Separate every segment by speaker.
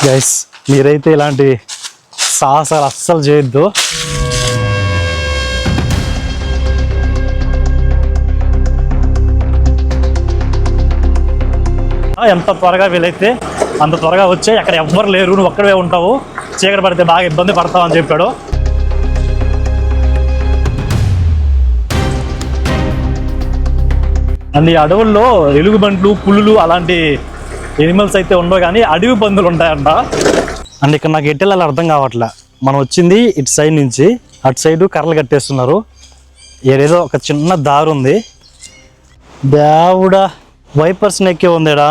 Speaker 1: Guys మీరైతే ఇలాంటి సాహసాలు అస్సలు చేయొద్దు. ఎంత త్వరగా వీలైతే అంత త్వరగా వచ్చే, అక్కడ ఎవ్వరు లేరు, నువ్వు ఒక్కడే ఉంటావు, చీకటి పడితే బాగా ఇబ్బంది పడతావు అని చెప్పాడు. అండ్ ఈ అడవుల్లో ఎలుగుబంట్లు, పులులు అలాంటి ఎనిమల్స్ అయితే ఉండవు, కానీ అడవి పందులు ఉంటాయంట. అండ్ ఇక్కడ నాకు ఎటు వెళ్ళాలి అర్థం కావట్లే. మనం వచ్చింది ఇటు సైడ్ నుంచి, అటు సైడు కర్రలు కట్టేస్తున్నారు. ఏదేదో ఒక చిన్న దారి ఉంది. దేవుడా, వైపర్స్ నెక్కే ఉందేడా.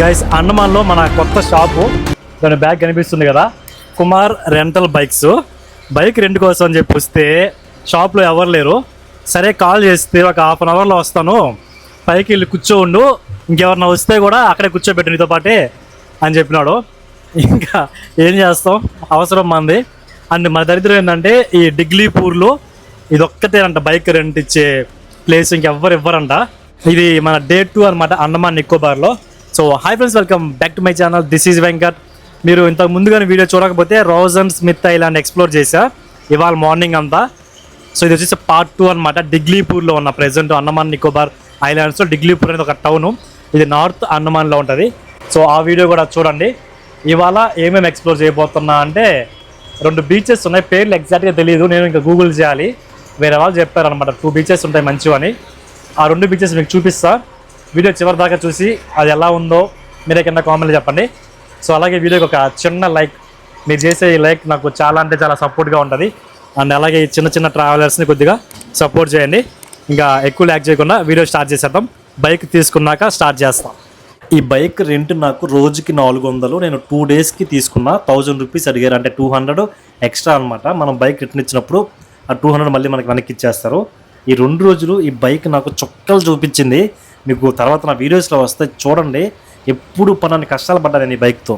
Speaker 1: గైస్, అండమాన్లో మన కొత్త షాపు, దాని బ్యాగ్ కనిపిస్తుంది కదా, Kumar rental bikes. Bike rent కోసం అని చెప్పి వస్తే షాప్లో ఎవరు లేరు. సరే కాల్ చేస్తే ఒక హాఫ్ అన్ అవర్లో వస్తాను, పైకి వెళ్ళి కూర్చోండు, ఇంకెవరన్నా వస్తే కూడా అక్కడే కూర్చోబెట్టు నీతో పాటే అని చెప్పినాడు. ఇంకా ఏం చేస్తాం, అవసరం మంది. అండ్ మన దరిద్రం ఏంటంటే ఈ డిగ్లీపూర్లో ఇది ఒక్కటేనంట బైక్ రెంట్ ఇచ్చే ప్లేస్, ఇంకెవ్వరు ఇవ్వరంట. ఇది మన డే 2 అనమాట అండమాన్ నికోబార్లో. So hi friends, welcome back to my channel. This is Venkat. మీరు ఇంతకు ముందుగానే వీడియో చూడకపోతే Ross and Smith Island explore చేశా ఇవాళ మార్నింగ్ అంతా. సో ఇది వచ్చేసి పార్ట్ 2 అనమాట. డిగ్లీపూర్లో ఉన్న ప్రెజెంట్ అండమాన్ నికోబార్ ఐలాండ్స్లో డిగ్లీపూర్ అనేది ఒక టౌను. ఇది నార్త్ అండమాన్లో ఉంటుంది. సో ఆ వీడియో కూడా చూడండి. ఇవాళ ఏమేమి ఎక్స్ప్లోర్ చేయబోతున్నా అంటే, 2 బీచెస్ ఉన్నాయి, పేర్లు ఎగ్జాక్ట్గా తెలియదు, నేను ఇంకా గూగుల్ చేయాలి. వేరే వాళ్ళు చెప్పారనమాట 2 బీచెస్ ఉంటాయి మంచివని. ఆ 2 బీచెస్ మీకు చూపిస్తా. వీడియో చివరి దాకా చూసి అది ఎలా ఉందో మీరే కింద కామెంట్లో చెప్పండి. సో అలాగే వీడియోకి ఒక చిన్న లైక్, మీరు చేసే ఈ లైక్ నాకు చాలా అంటే చాలా సపోర్ట్గా ఉంటుంది. అండ్ అలాగే ఈ చిన్న చిన్న ట్రావెలర్స్ని కొద్దిగా సపోర్ట్ చేయండి. ఇంకా ఎక్కువ ల్యాక్ చేయకుండా వీడియో స్టార్ట్ చేసేద్దాం. బైక్ తీసుకున్నాక స్టార్ట్ చేస్తాం. ఈ బైక్ రెంట్ నాకు రోజుకి 400. నేను 2 డేస్కి తీసుకున్నా. 1000 రూపీస్ అడిగారు, అంటే 200 ఎక్స్ట్రా అనమాట. మనం బైక్ రిటర్న్ ఇచ్చినప్పుడు ఆ 200 మళ్ళీ మనకి వెనక్కి ఇచ్చేస్తారు. ఈ 2 రోజులు ఈ బైక్ నాకు చుక్కలు చూపించింది. మీకు తర్వాత నా వీడియోస్లో వస్తే చూడండి. ఎప్పుడు పన్నెండు కష్టాలు పడ్డా నేను ఈ బైక్తో.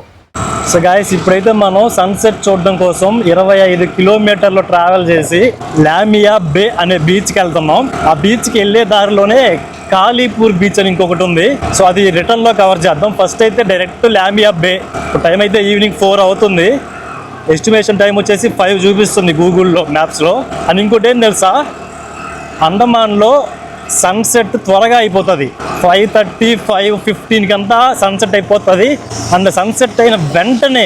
Speaker 1: సో గాయస్, ఇప్పుడైతే మనం సన్సెట్ చూడడం కోసం 25 కిలోమీటర్లు ట్రావెల్ చేసి లామియా బే అనే బీచ్కి వెళ్తున్నాం. ఆ బీచ్కి వెళ్ళే దారిలోనే కాళీపూర్ బీచ్ అని ఇంకొకటి ఉంది. సో అది రిటర్న్లో కవర్ చేద్దాం. ఫస్ట్ అయితే డైరెక్ట్ లామియా బే. టైం అయితే ఈవినింగ్ 4 అవుతుంది. ఎస్టిమేషన్ టైం వచ్చేసి 5 చూపిస్తుంది గూగుల్లో మ్యాప్స్లో. అని ఇంకోటి ఏం తెలుసా, అండమాన్లో సన్సెట్ త్వరగా అయిపోతుంది. 5:30, 5:15 అంతా సన్సెట్ అయిపోతుంది. అండ్ సన్సెట్ అయిన వెంటనే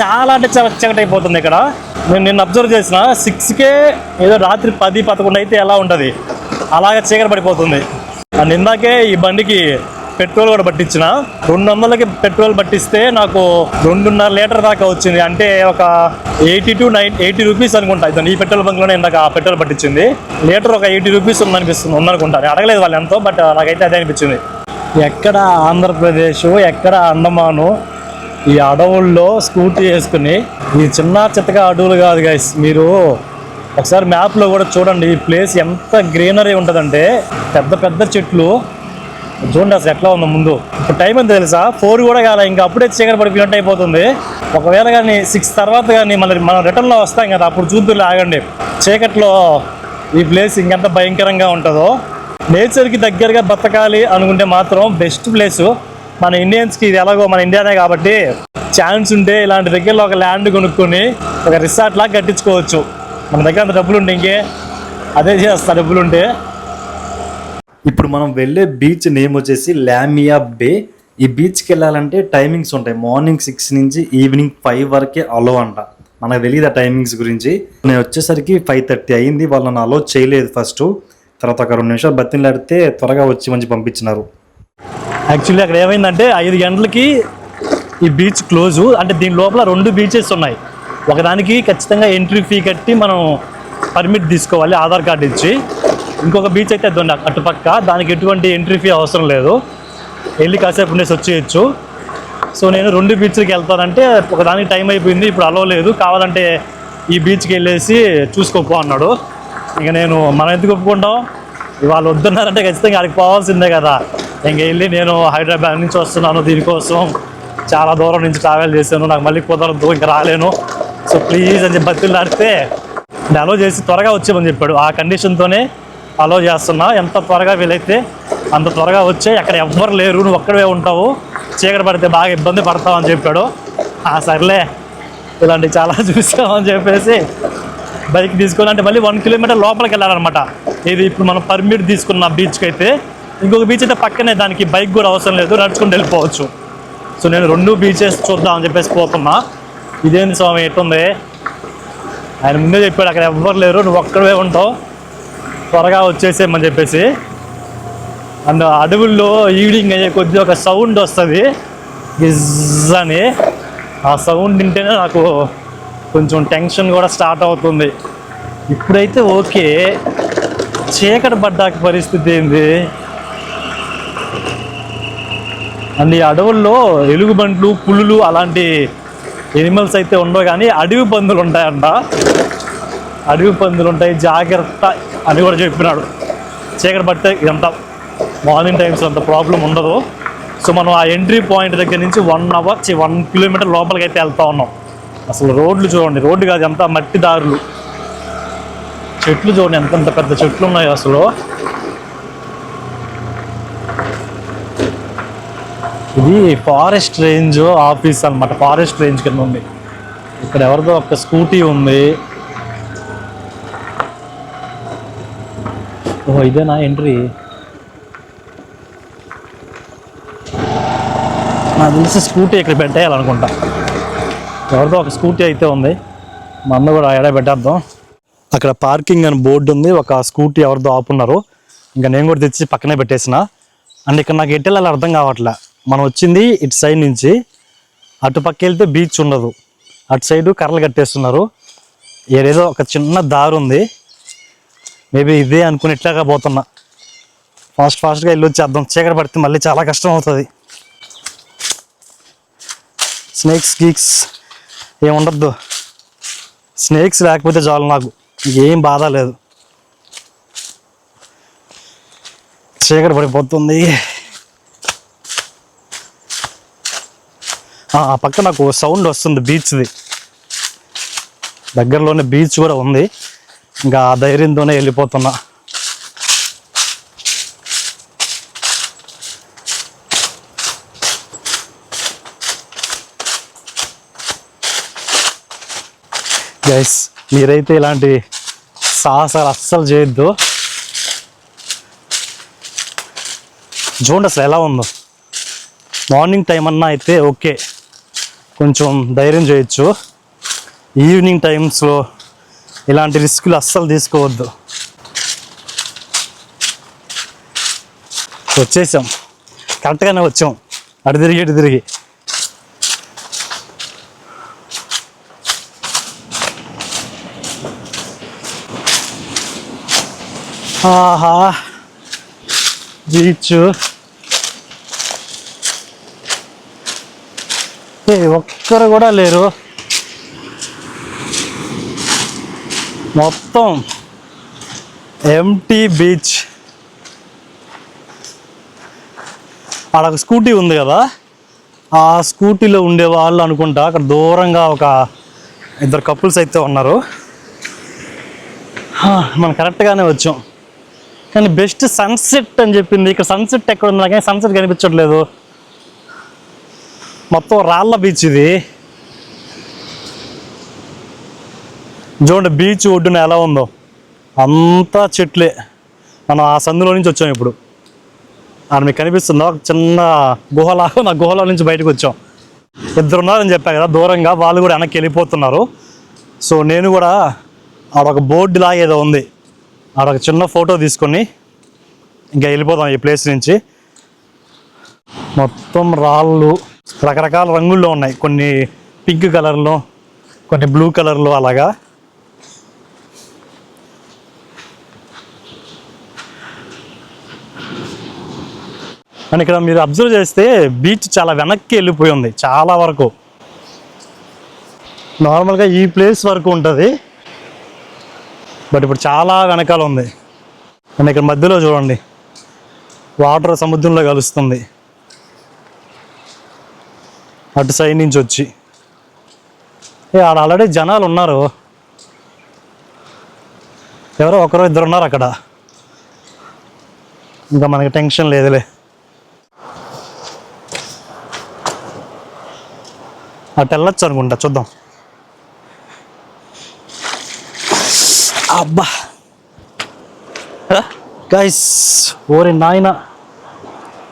Speaker 1: చాలా అంటే చాలా చీకటి అయిపోతుంది. ఇక్కడ నేను నిన్న అబ్జర్వ్ చేసిన 6కే ఏదో రాత్రి 10, 11 అయితే ఎలా ఉంటుంది అలాగే చీకటి పడిపోతుంది. అండ్ ఇందాకే ఈ బండికి పెట్రోల్ కూడా పట్టించిన. 200కి పెట్రోల్ పట్టిస్తే నాకు 2.5 లీటర్ దాకా వచ్చింది. అంటే ఒక 80 రూపీస్ అనుకుంటా. ఈ పెట్రోల్ బంక్లోనే ఇందాక పెట్రోల్ పట్టించింది. లీటర్ ఒక 80 రూపీస్ ఉందనుకుంటా. అడగలేదు వాళ్ళు ఎంతో, బట్ నాకైతే అదే అనిపించింది. ఎక్కడ ఆంధ్రప్రదేశ్, ఎక్కడ అండమాను, ఈ అడవుల్లో స్కూటీ వేసుకుని, ఈ చిన్న చిత్తగా అడవులు కాదు గైస్. మీరు ఒకసారి మ్యాప్లో కూడా చూడండి, ఈ ప్లేస్ ఎంత గ్రీనరీ ఉంటుందంటే పెద్ద పెద్ద చెట్లు చూడండి అసలు ఎట్లా ఉందో. ముందు ఇప్పుడు టైం ఎంత తెలుసా, 4 కూడా కాలే, ఇంకా అప్పుడే చీకటి పడిపోయినట్టు అయిపోతుంది. ఒకవేళ కానీ 6 తర్వాత కానీ మనం రిటర్న్లో వస్తాం కదా, అప్పుడు చూద్దురు ఆగండి. చీకట్లో ఈ ప్లేస్ ఇంకెంత భయంకరంగా ఉంటుందో. నేచర్కి దగ్గరగా బతకాలి అనుకుంటే మాత్రం బెస్ట్ ప్లేసు. మన ఇండియన్స్కి ఇది ఎలాగో మన ఇండియానే కాబట్టి ఛాన్స్ ఉంటే ఇలాంటి దగ్గరలో ఒక ల్యాండ్ కొనుక్కొని ఒక రిసార్ట్ లాగా కట్టించుకోవచ్చు. మన దగ్గర అంత డబ్బులు ఉంటే ఇంకే అదే చేస్తా, డబ్బులుంటే. ఇప్పుడు మనం వెళ్ళే బీచ్ నేమ్ వచ్చేసి లామియా బే. ఈ బీచ్కి వెళ్ళాలంటే టైమింగ్స్ ఉంటాయి. మార్నింగ్ 6 నుంచి ఈవినింగ్ 5 వరకే అలో అంట. మనకు తెలియదు ఆ టైమింగ్స్ గురించి. నేను వచ్చేసరికి 5:30 అయింది. వాళ్ళు నన్ను అలో చేయలేదు ఫస్ట్. తర్వాత ఒక 2 నిమిషాలు బతిలాడితే త్వరగా వచ్చి మంచి పంపించినారు. యాక్చువల్లీ అక్కడ ఏమైందంటే 5 గంటలకి ఈ బీచ్ క్లోజు. అంటే దీని లోపల 2 బీచెస్ ఉన్నాయి. ఒకదానికి ఖచ్చితంగా ఎంట్రీ ఫీ కట్టి మనం పర్మిట్ తీసుకోవాలి, ఆధార్ కార్డు ఇచ్చి. ఇంకొక బీచ్ అయితే అది అటుపక్క, దానికి ఎటువంటి ఎంట్రీ ఫీ అవసరం లేదు, వెళ్ళి కాసేపు ఉండేసి వచ్చేయచ్చు. సో నేను 2 బీచ్లకి వెళ్తానంటే ఒకదానికి టైం అయిపోయింది, ఇప్పుడు అలో లేదు, కావాలంటే ఈ బీచ్కి వెళ్ళేసి చూసుకోపో అన్నాడు. ఇంకా నేను మనం ఎందుకు ఒప్పుకుంటాం, ఇవాళ వద్దన్నారంటే ఖచ్చితంగా అక్కడికి పోవాల్సిందే కదా. ఇంక వెళ్ళి నేను హైదరాబాద్ నుంచి వస్తున్నాను దీనికోసం చాలా దూరం నుంచి ట్రావెల్ చేశాను, నాకు మళ్ళీ కుదరదు, ఇంకా రాలేను, సో ప్లీజ్ అని చెప్పి బతిలు ఆడితే అలో చేసి త్వరగా వచ్చేమని చెప్పాడు. ఆ కండిషన్తోనే అలో చేస్తున్నా, ఎంత త్వరగా వీలైతే అంత త్వరగా వచ్చే, అక్కడ ఎవ్వరు లేరు, నువ్వు ఒక్కడే ఉంటావు, చీకటి పడితే బాగా ఇబ్బంది పడతావు అని చెప్పాడు. సర్లే ఇలాంటివి చాలా చూసామని చెప్పేసి బైక్ తీసుకొని, అంటే మళ్ళీ 1 కిలోమీటర్ లోపలికి వెళ్ళాలన్నమాట. ఇది ఇప్పుడు మనం పర్మిట్ తీసుకున్న బీచ్కి అయితే, ఇంకొక బీచ్ అయితే పక్కనే, దానికి బైక్ కూడా అవసరం లేదు, నడుచుకుంటూ వెళ్ళిపోవచ్చు. సో నేను 2 బీచెస్ చూద్దామని చెప్పేసి పోతున్నా. ఇదేంటి స్వామి ఎట్టుంది, ఆయన ముందే చెప్పాడు అక్కడ ఎవ్వరు లేరు, నువ్వు ఒక్కడే ఉంటావు, త్వరగా వచ్చేసేయమని చెప్పేసి. అండ్ అడవుల్లో ఈవినింగ్ అయ్యే కొద్ది ఒక సౌండ్ వస్తుంది గిజ్ అని, ఆ సౌండ్ వింటేనే నాకు కొంచెం టెన్షన్ కూడా స్టార్ట్ అవుతుంది. ఇప్పుడైతే ఓకే, చీకటి పడ్డాక పరిస్థితి ఏంది? అండ్ ఈ అడవుల్లో ఎలుగుబంట్లు, పులులు అలాంటి ఎనిమల్స్ అయితే ఉండవు, కానీ అడవి పందులు ఉంటాయంట. అడవి పందులు ఉంటాయి, జాగ్రత్త అని కూడా చెప్పినాడు. చీకటి పడితే ఇదంతా మార్నింగ్ టైమ్స్ అంత ప్రాబ్లం ఉండదు. సో మనం ఆ ఎంట్రీ పాయింట్ దగ్గర నుంచి 1 కిలోమీటర్ లోపలికి అయితే వెళ్తా ఉన్నాం. అసలు రోడ్లు చూడండి, రోడ్డు కాదు ఎంత మట్టి దారులు, చెట్లు చూడండి ఎంతంత పెద్ద చెట్లు ఉన్నాయి అసలు. ఇది ఫారెస్ట్ రేంజ్ ఆఫీస్ అనమాట, ఫారెస్ట్ రేంజ్ కింద ఉంది. ఇక్కడ ఎవరిదో ఒక స్కూటీ ఉంది. ఓహో ఇదేనా ఎంట్రీ? నాకు తెలిసి స్కూటీ ఇక్కడ పెట్టేయాలనుకుంటా. ఎవరిదో ఒక స్కూటీ అయితే ఉంది, మన కూడా ఎడ పెట్టేద్దాం. అక్కడ పార్కింగ్ అని బోర్డు ఉంది, ఒక స్కూటీ ఎవరిదో ఆపున్నారు, ఇంకా నేను కూడా తెచ్చి పక్కనే పెట్టేసిన. అండ్ ఇక్కడ నాకు ఎటు వెళ్ళాలి అర్థం కావట్లే. మనం వచ్చింది ఇటు సైడ్ నుంచి, అటు పక్క వెళ్తే బీచ్ ఉండదు, అటు సైడు కర్రలు కట్టేస్తున్నారు, ఏదేదో ఒక చిన్న దారి ఉంది, మేబీ ఇదే అనుకుని ఇట్లాగా పోతున్నా. ఫాస్ట్గా వెళ్ళి వచ్చేద్దాం, చీకటి పడితే మళ్ళీ చాలా కష్టం అవుతుంది. స్నేక్స్ గీక్స్ ఏం ఉండద్దు, స్నేక్స్ లేకపోతే చాలు, నాకు ఏం బాధ లేదు. చీకటి పడిపోతుంది. ఆ పక్క నాకు సౌండ్ వస్తుంది బీచ్ది, దగ్గరలోనే బీచ్ కూడా ఉంది, ఇంకా ఆ ధైర్యంతోనే వెళ్ళిపోతున్నా. గైస్ మీరైతే ఇలాంటి సాహసాలు అస్సలు చేయొద్దు. చూడండి అసలు ఎలా ఉందో. మార్నింగ్ టైం అన్నా అయితే ఓకే, కొంచెం ధైర్యం చేయొచ్చు. ఈవినింగ్ టైమ్స్లో ఇలాంటి రిస్కులు అస్సలు తీసుకోవద్దు. వచ్చేసాం, కరెక్ట్గానే వచ్చాం, అటు తిరిగి. ఆహా బీచ్, ఒక్కరు కూడా లేరు, మొత్తం ఎంటీ బీచ్. అక్కడ ఒక స్కూటీ ఉంది కదా, ఆ స్కూటీలో ఉండే వాళ్ళు అనుకుంటా, అక్కడ దూరంగా ఒక 2 కపుల్స్ అయితే ఉన్నారు. మనం కరెక్ట్గానే వచ్చాం, కానీ బెస్ట్ సన్సెట్ అని చెప్పింది. ఇక్కడ సన్సెట్ ఎక్కడ ఉంది, కానీ సన్సెట్ కనిపించట్లేదు. మొత్తం రాళ్ళ బీచ్ ఇది. చూడండి బీచ్ ఒడ్డున ఎలా ఉందో, అంతా చెట్లే. మనం ఆ సందులో నుంచి వచ్చాం. ఇప్పుడు అది మీకు కనిపిస్తుందో ఒక చిన్న గుహలాగా, నా గుహలో నుంచి బయటకు వచ్చాం. 2 ఉన్నారని చెప్పా కదా దూరంగా, వాళ్ళు కూడా వెనక్కి వెళ్ళిపోతున్నారు. సో నేను కూడా ఆడొక బోర్డు లాగా ఏదో ఉంది, ఆడొక చిన్న ఫోటో తీసుకొని ఇంకా వెళ్ళిపోదాం ఈ ప్లేస్ నుంచి. మొత్తం రాళ్ళు రకరకాల రంగుల్లో ఉన్నాయి, కొన్ని పింక్ కలర్లో, కొన్ని బ్లూ కలర్లో అలాగా. అండ్ ఇక్కడ మీరు అబ్జర్వ్ చేస్తే బీచ్ చాలా వెనక్కి వెళ్ళిపోయి ఉంది చాలా వరకు. నార్మల్గా ఈ ప్లేస్ వరకు ఉంటుంది, బట్ ఇప్పుడు చాలా వెనకాల ఉంది. అండ్ ఇక్కడ మధ్యలో చూడండి వాటర్ సముద్రంలో కలుస్తుంది. అటు సైడ్ నుంచి వచ్చి ఆడ ఆల్రెడీ జనాలు ఉన్నారు, ఎవరో ఒకరో ఇద్దరు ఉన్నారు అక్కడ, ఇంకా మనకి టెన్షన్ లేదులే. అటు వెళ్ళొచ్చు అనుకుంటా, చూద్దాం. అబ్బా గైస్, ఓరే నాయన,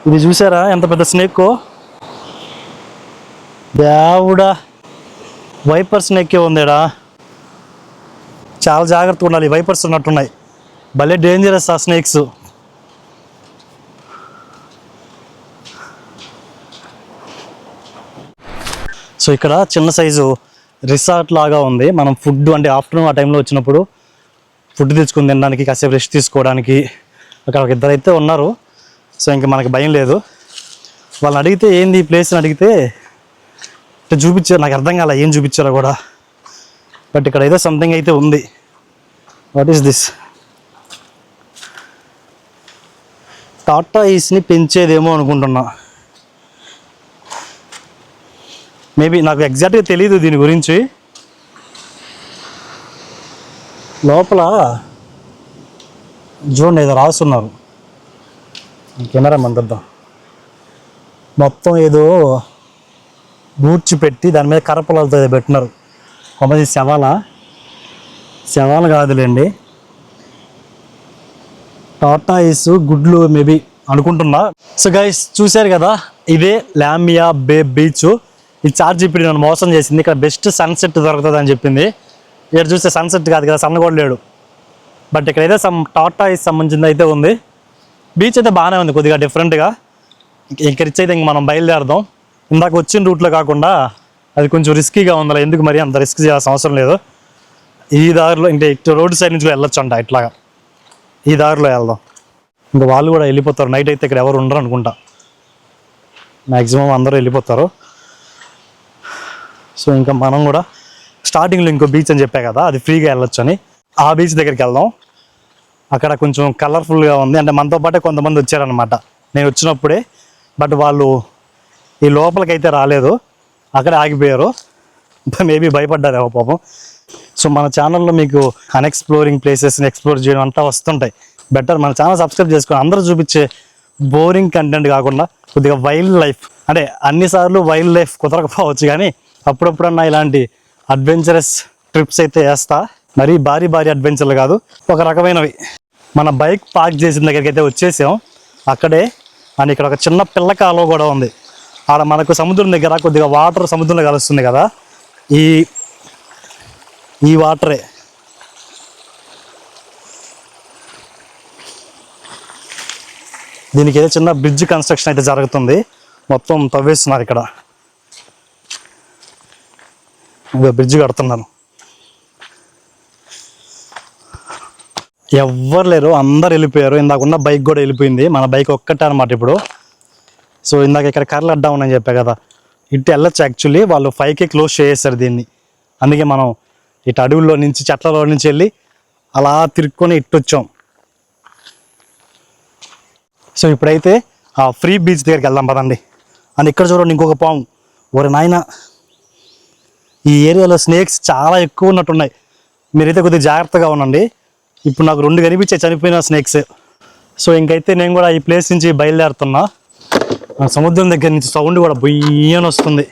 Speaker 1: ఇది చూసారా ఎంత పెద్ద స్నేక్, దేవుడా, వైపర్ స్నేకే ఉందేడా. చాలా జాగ్రత్తగా ఉండాలి, వైపర్స్ ఉన్నట్టున్నాయి, భలే డేంజరస్ ఆ స్నేక్స్. సో ఇక్కడ చిన్న సైజు రిసార్ట్ లాగా ఉంది. మనం ఫుడ్ అంటే ఆఫ్టర్నూన్ ఆ టైంలో వచ్చినప్పుడు ఫుడ్ తెచ్చుకుని తినడానికి, కాసేపు రెస్ట్ తీసుకోవడానికి అక్కడ ఒక ఇద్దరు అయితే ఉన్నారు. సో ఇంకా మనకి భయం లేదు. వాళ్ళని అడిగితే ఏంది ఈ ప్లేస్ అని అడిగితే చూపించారు, నాకు అర్థం కాలే ఏం చూపించారో కూడా. బట్ ఇక్కడ ఏదో సంథింగ్ అయితే ఉంది. What is this? టాటా ఈస్ని పెంచేదేమో అనుకుంటున్నా. మేబీ, నాకు ఎగ్జాక్ట్గా తెలియదు దీని గురించి. లోపల చూడండి ఏదో రాస్తున్నారు, కెమెరా మందద్దాం. మొత్తం ఏదో బూడ్చి పెట్టి దాని మీద కర్రపొలాలతో ఏదో పెట్టినారు. కొమ్మది శవాలు కాదులేండి, టాటా ఈస్ గుడ్లు మేబీ అనుకుంటున్నా. సో గైస్, చూశారు కదా, ఇదే లామియా బే బీచ్. ఈ చార్జీపీడీ నన్ను మోసం చేసింది. ఇక్కడ బెస్ట్ సన్సెట్ దొరుకుతుంది అని చెప్పింది. ఇక్కడ చూస్తే సన్సెట్ కాదు కదా, సన్ కూడా లేడు. బట్ ఇక్కడైతే టాటా ఈస్ సంబంధించింది అయితే ఉంది. బీచ్ అయితే బాగానే ఉంది, కొద్దిగా డిఫరెంట్గా. ఇక్కడ ఇచ్చైతే ఇంక మనం బయలుదేరదాం. ఇందాక వచ్చిన రూట్లో కాకుండా అది కొంచెం రిస్కీగా ఉందా, ఎందుకు మరి అంత రిస్క్ చేయాల్సిన అవసరం లేదు. ఈ దారిలో ఇంకా రోడ్డు సైడ్ నుంచి వెళ్ళొచ్చు అంట, ఇట్లాగా ఈ దారిలో వెళ్దాం. ఇంకా వాళ్ళు కూడా వెళ్ళిపోతారు, నైట్ అయితే ఇక్కడ ఎవరు ఉండరు అనుకుంటా, మ్యాక్సిమం అందరూ వెళ్ళిపోతారు. సో ఇంకా మనం కూడా స్టార్టింగ్లో ఇంకో బీచ్ అని చెప్పా కదా, అది ఫ్రీగా వెళ్ళొచ్చు అని, ఆ బీచ్ దగ్గరికి వెళ్దాం. అక్కడ కొంచెం కలర్ఫుల్గా ఉంది, అంటే మనతో పాటే కొంతమంది వచ్చారనమాట నేను వచ్చినప్పుడే. బట్ వాళ్ళు ఈ లోపలికి అయితే రాలేదు, అక్కడే ఆగిపోయారు. మేబీ భయపడ్డారు పాపం. సో మన ఛానల్లో మీకు అన్ఎక్స్ప్లోరింగ్ ప్లేసెస్ని ఎక్స్ప్లోర్ చేయడం అంతా వస్తుంటాయి. బెటర్ మన ఛానల్ సబ్స్క్రైబ్ చేసుకొని అందరూ చూపించే బోరింగ్ కంటెంట్ కాకుండా కొద్దిగా వైల్డ్ లైఫ్, అంటే అన్నిసార్లు వైల్డ్ లైఫ్ కుదరకపోవచ్చు కానీ అప్పుడప్పుడన్నా ఇలాంటి అడ్వెంచరస్ ట్రిప్స్ అయితే వేస్తా. మరీ భారీ అడ్వెంచర్లు కాదు, ఒక రకమైనవి. మన బైక్ పార్క్ చేసిన దగ్గరికి అయితే వచ్చేసాం. అక్కడే అండ్ ఇక్కడ ఒక చిన్న పిల్ల కాలువ కూడా ఉంది. ఆడ మనకు సముద్రం దగ్గర కొద్దిగా వాటర్ సముద్రంలో కలుస్తుంది కదా, ఈ వాటరే. దీనికి ఏదో చిన్న బ్రిడ్జ్ కన్స్ట్రక్షన్ అయితే జరుగుతుంది, మొత్తం తవ్వేస్తున్నారు ఇక్కడ. బ్రిడ్జ్ కడుతున్నాను. ఎవ్వరు లేరు, అందరు వెళ్ళిపోయారు. ఇందాకున్న బైక్ కూడా వెళ్ళిపోయింది, మన బైక్ ఒక్కటే అనమాట ఇప్పుడు. సో ఇందాక ఇక్కడ కర్రలు అడ్డా ఉన్నాయని చెప్పా కదా, ఇటు వెళ్ళొచ్చు. యాక్చువల్లీ వాళ్ళు 5కే క్లోజ్ చేసేస్తారు దీన్ని, అందుకే మనం ఇటు అడవుల్లో నుంచి చెట్లలో నుంచి వెళ్ళి అలా తిరుక్కొని ఇటు వచ్చాం. సో ఇప్పుడైతే ఆ ఫ్రీ బీచ్ దగ్గరికి వెళ్దాం పదండి. అండ్ ఇక్కడ చూడండి ఇంకొక పాము. ఒరే నాయన, ఈ ఏరియాలో స్నేక్స్ చాలా ఎక్కువ ఉన్నట్టున్నాయి, మీరైతే కొద్దిగా జాగ్రత్తగా ఉండండి. ఇప్పుడు నాకు 2 కనిపించాయి చనిపోయిన స్నేక్స్. సో ఇంకైతే నేను కూడా ఈ ప్లేస్ నుంచి బయలుదేరుతున్నా. సముద్రం దగ్గర నుంచి సౌండ్ కూడా బొయ్యని వస్తుంది.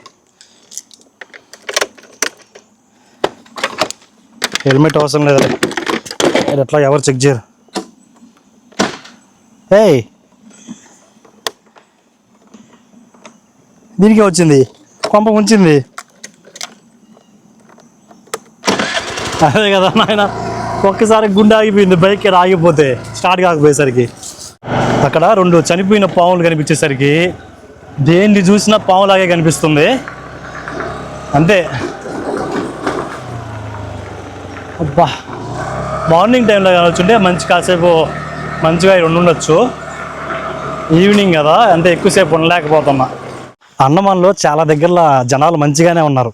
Speaker 1: హెల్మెట్ అవసరం లేదు, ఎట్లా ఎవరు చెక్ చేయరు. ఏయ్, దీనికే వచ్చింది, కొంప ఉంచింది. అదే కదా నాయన, ఒక్కసారి గుండె ఆగిపోయింది బైక్ ఆగిపోతే, స్టార్ట్ కాకపోయేసరికి. అక్కడ 2 చనిపోయిన పాములు కనిపించేసరికి దేన్ని చూసినా పాములాగే కనిపిస్తుంది అంతే. అబ్బా, మార్నింగ్ టైంలో కావచ్చుంటే కాసేపు మంచిగా ఉండొచ్చు. ఈవినింగ్ కదా, అంతే ఎక్కువసేపు ఉండలేకపోతున్నా. అండమాన్లో చాలా దగ్గరలో జనాలు మంచిగానే ఉన్నారు,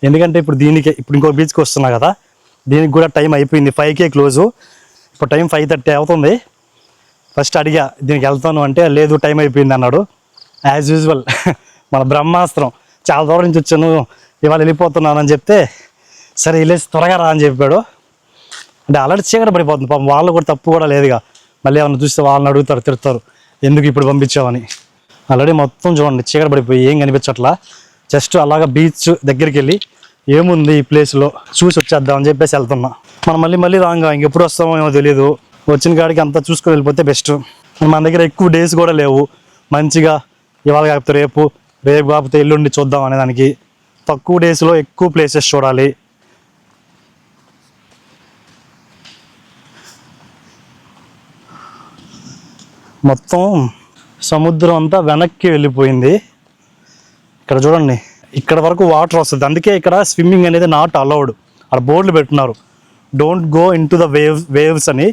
Speaker 1: ఎందుకంటే ఇప్పుడు ఇంకో బీచ్కి వస్తున్నా కదా, దీనికి కూడా టైం అయిపోయింది. 5కే క్లోజు, ఇప్పుడు టైం 5:30 అవుతుంది. ఫస్ట్ అడిగా దీనికి వెళ్తాను అంటే లేదు టైం అయిపోయింది అన్నాడు. యాజ్ యూజువల్ మన బ్రహ్మాస్త్రం చాలా దూరం నుంచి వచ్చాను, ఇవాళ వెళ్ళిపోతున్నాను అని చెప్తే సరే వెళ్ళేసి త్వరగా రా అని చెప్పాడు. అంటే ఆల్రెడీ చీకటి పడిపోతుంది పాపం, వాళ్ళు కూడా తప్పు కూడా లేదుగా. మళ్ళీ ఏమన్నా చూస్తే వాళ్ళని అడుగుతారు, తిడతారు ఎందుకు ఇప్పుడు పంపించామని. ఆల్రెడీ మొత్తం చూడండి చీకటి పడిపోయి ఏం కనిపించట్లా. జస్ట్ అలాగా బీచ్ దగ్గరికి వెళ్ళి ఏముంది ఈ ప్లేస్లో చూసి వచ్చేద్దాం అని చెప్పేసి వెళ్తున్నా. మనం మళ్ళీ రాంగా ఇంకెప్పుడు వస్తామో ఏమో తెలియదు. వచ్చిన కాడికి అంతా చూసుకొని వెళ్ళిపోతే బెస్ట్. మన దగ్గర ఎక్కువ డేస్ కూడా లేవు, మంచిగా ఇవాళ కాకపోతే రేపు కాకపోతే ఎల్లుండి చూద్దాం అనే దానికి. తక్కువ డేస్లో ఎక్కువ ప్లేసెస్ చూడాలి. మొత్తం సముద్రం అంతా వెనక్కి వెళ్ళిపోయింది. ఇక్కడ చూడండి, ఇక్కడ వరకు వాటర్ వస్తుంది. అందుకే ఇక్కడ స్విమ్మింగ్ అనేది నాట్ అలౌడ్. అక్కడ బోర్డులు పెట్టున్నారు, don't go into the waves అని.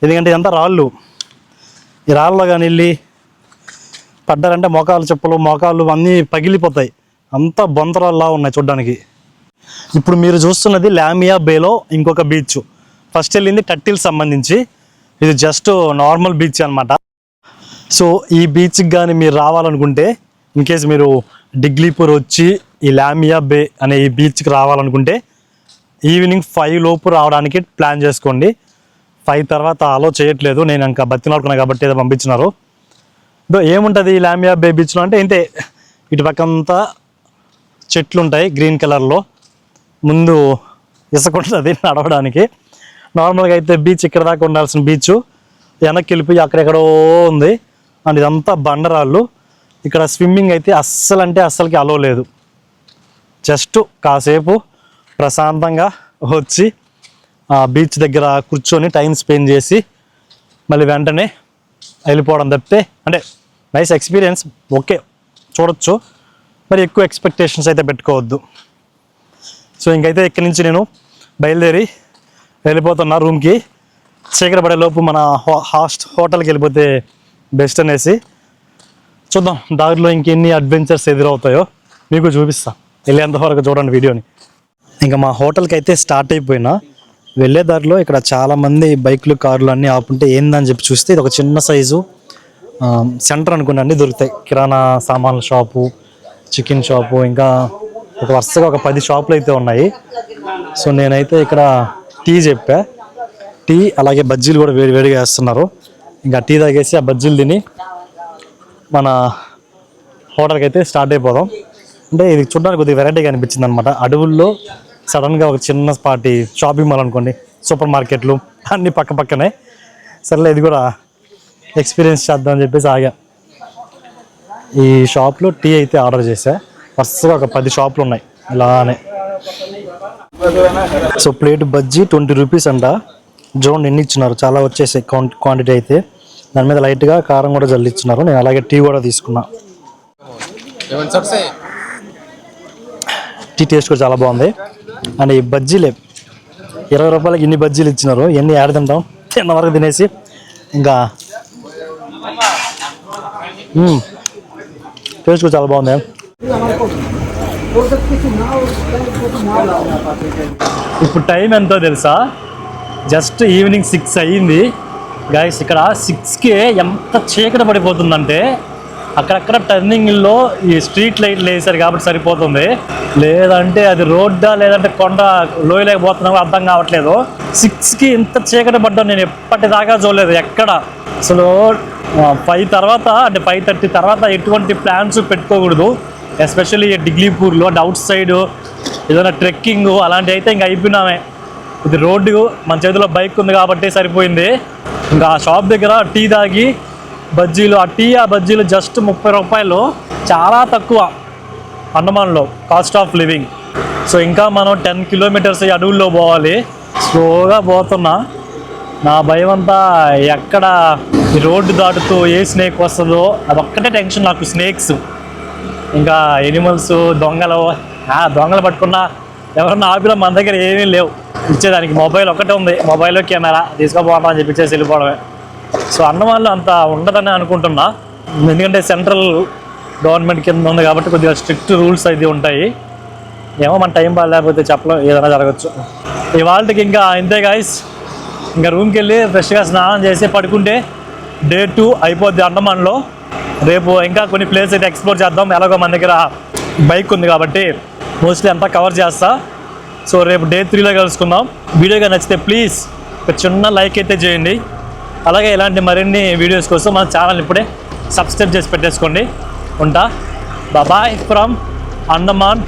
Speaker 1: ఎందుకంటే ఇదంతా రాళ్ళు. ఈ రాళ్ళలో కానీ వెళ్ళి పడ్డారంటే మొఖాలు అన్నీ పగిలిపోతాయి. అంతా బొంతరాల్లా ఉన్నాయి చూడ్డానికి. ఇప్పుడు మీరు చూస్తున్నది లామియా బేలో ఇంకొక బీచ్. ఫస్ట్ వెళ్ళింది టర్టిల్ సంబంధించి, ఇది జస్ట్ నార్మల్ బీచ్ అనమాట. సో ఈ బీచ్కి కానీ మీరు రావాలనుకుంటే, ఇన్ కేస్ మీరు డిగ్లీపూర్ వచ్చి ఈ లామియా బే అనే ఈ బీచ్కి రావాలనుకుంటే ఈవినింగ్ 5 లోపు రావడానికి ప్లాన్ చేసుకోండి. 5 తర్వాత అలో చేయట్లేదు, నేను ఇంకా బతిలాడుకున్నా కాబట్టి ఏదో పంపించినారు. ఏముంటుంది ఈ లామియా బే బీచ్లో అంటే ఇంతే, ఇటు పక్కంతా చెట్లు ఉంటాయి గ్రీన్ కలర్లో, ముందు ఇసుక ఉంటుంది నడవడానికి. నార్మల్గా అయితే బీచ్ ఇక్కడ దాకా ఉండాల్సిన బీచ్ వెనక్కి వెళ్ళిపోయి అక్కడెక్కడో ఉంది. అండ్ ఇదంతా బండరాళ్ళు. ఇక్కడ స్విమ్మింగ్ అయితే అస్సలకి అలో లేదు. జస్ట్ కాసేపు ప్రశాంతంగా వచ్చి ఆ బీచ్ దగ్గర కూర్చొని టైం స్పెండ్ చేసి మళ్ళీ వెంటనే వెళ్ళిపోవడం తప్పితే, అంటే నైస్ ఎక్స్పీరియన్స్, ఓకే చూడొచ్చు, మరి ఎక్కువ ఎక్స్పెక్టేషన్స్ అయితే పెట్టుకోవద్దు. సో ఇంకైతే ఇక్కడి నుంచి నేను బయలుదేరి వెళ్ళిపోతున్నా రూమ్కి. చీకటి పడేలోపు మన హోటల్కి వెళ్ళిపోతే బెస్ట్ అనేసి. చూద్దాం దారిలో ఇంకెన్ని అడ్వెంచర్స్ ఎదురవుతాయో మీకు చూపిస్తాను. వెళ్ళేంత వరకు చూడండి వీడియోని. ఇంకా మా హోటల్కి అయితే స్టార్ట్ అయిపోయినా, వెళ్ళే దారిలో ఇక్కడ చాలామంది బైకులు కార్లు అన్నీ ఆపుంటే ఏందని చెప్పి చూస్తే ఇది ఒక చిన్న సైజు సెంటర్ అనుకున్నా అన్నీ దొరుకుతాయి. కిరాణా సామాన్ల షాపు, చికెన్ షాపు, ఇంకా ఒక వరుసగా ఒక 10 షాపులు అయితే ఉన్నాయి. సో నేనైతే ఇక్కడ టీ చెప్పా, టీ అలాగే బజ్జీలు కూడా వేడిగా వేస్తున్నారు. ఇంకా టీ తాగేసి ఆ బజ్జీలు తిని మన హోటల్కి అయితే స్టార్ట్ అయిపోదాం. అంటే ఇది చూడడానికి కొద్దిగా వెరైటీగా అనిపించింది అనమాట. అడవుల్లో సడన్గా ఒక చిన్న పార్టీ షాపింగ్ మాల్ అనుకోండి, సూపర్ మార్కెట్లు అన్నీ పక్కనే. సర్లే ఇది కూడా ఎక్స్పీరియన్స్ చేద్దామని చెప్పేసి ఆగా. ఈ షాప్లో టీ అయితే ఆర్డర్ చేశా. వరుసగా ఒక 10 షాపులు ఉన్నాయి ఇలానే. సో ప్లేట్ బజ్జీ 20 రూపీస్ అంట. జోన్ ఎన్ని ఇచ్చినారు, చాలా వచ్చేసాయి క్వాంటిటీ అయితే. దాని మీద లైట్గా కారం కూడా జల్లిచ్చినారు. నేను అలాగే టీ కూడా తీసుకున్నా. టీ టేస్ట్ కూడా చాలా బాగుంది. అండ్ ఈ బజ్జీలే 20 రూపాయలకి ఇన్ని బజ్జీలు ఇచ్చినారు. ఎన్ని యాడ్ తింటాం, తిన్న వరకు తినేసి ఇంకా టేస్ట్ కూడా చాలా బాగుంది. ఇప్పుడు టైం ఎంతో తెలుసా, జస్ట్ ఈవినింగ్ 6 అయ్యింది గాయస్. ఇక్కడ 6కే ఎంత చీకటి పడిపోతుందంటే అక్కడక్కడ టర్నింగ్లో ఈ స్ట్రీట్ లైట్లు వేసారు కాబట్టి సరిపోతుంది. లేదంటే అది రోడ్డా లేదంటే కొండ లోయలేకపోతున్నామో అర్థం కావట్లేదు. 6కి ఇంత చీకటి పడ్డా నేను ఎప్పటిదాకా చూడలేదు ఎక్కడ. అసలు 5 తర్వాత అంటే 5:30 తర్వాత ఎటువంటి ప్లాన్స్ పెట్టుకోకూడదు. ఎస్పెషల్లీ డిగ్లీపూర్లో అంటే అవుట్ సైడ్ ఏదైనా ట్రెక్కింగ్ అలాంటివి అయితే ఇంకా అయిపోయినామే. ఇది రోడ్డు, మన చేతిలో బైక్ ఉంది కాబట్టి సరిపోయింది. ఇంకా ఆ షాప్ దగ్గర టీ తాగి బజ్జీలు, ఆ బజ్జీలు జస్ట్ 30 రూపాయలు, చాలా తక్కువ అండమాన్లో కాస్ట్ ఆఫ్ లివింగ్. సో ఇంకా మనం 10 కిలోమీటర్స్ ఈ అడవుల్లో పోవాలి. స్లోగా పోతున్నా. నా భయం అంతా ఎక్కడ ఈ రోడ్డు దాటుతూ ఏ స్నేక్ వస్తుందో అదొక్కటే టెన్షన్ నాకు. స్నేక్స్, ఇంకా ఎనిమల్స్, దొంగలు పట్టుకున్నా ఎవరన్నా ఆపినా మన దగ్గర ఏమీ లేవు ఇచ్చేదానికి. మొబైల్ ఒకటే ఉంది, మొబైల్లో కెమెరా తీసుకోపోవడం అని చెప్పేసి వెళ్ళిపోవడమే. సో అండమాన్లో అంత ఉండదని అనుకుంటున్నా, ఎందుకంటే సెంట్రల్ గవర్నమెంట్ కింద ఉంది కాబట్టి కొద్దిగా స్ట్రిక్ట్ రూల్స్ అయితే ఉంటాయి. ఏమో మన టైం బాగాలేకపోతే చెప్పలేం, ఏదైనా జరగచ్చు. ఇవాళకి ఇంకా ఇంతే గాయస్. ఇంకా రూమ్కి వెళ్ళి ఫ్రెష్గా స్నానం చేసి పడుకుంటే Day 2 అయిపోద్ది అండమాన్లో. రేపు ఇంకా కొన్ని ప్లేస్ అయితే ఎక్స్ప్లోర్ చేద్దాం. ఎలాగో మన దగ్గర బైక్ ఉంది కాబట్టి మోస్ట్లీ అంతా కవర్ చేస్తా. సో రేపు డే 3లో కలుసుకుందాం. వీడియోగా నచ్చితే ప్లీజ్ ఒక చిన్న లైక్ అయితే చేయండి. అలాగే ఇలాంటి మరిన్ని వీడియోస్ కోసం మన ఛానల్ ఇప్పుడే సబ్స్క్రైబ్ చేసి పెట్టేసుకోండి. ఉంటా. Bye from Andaman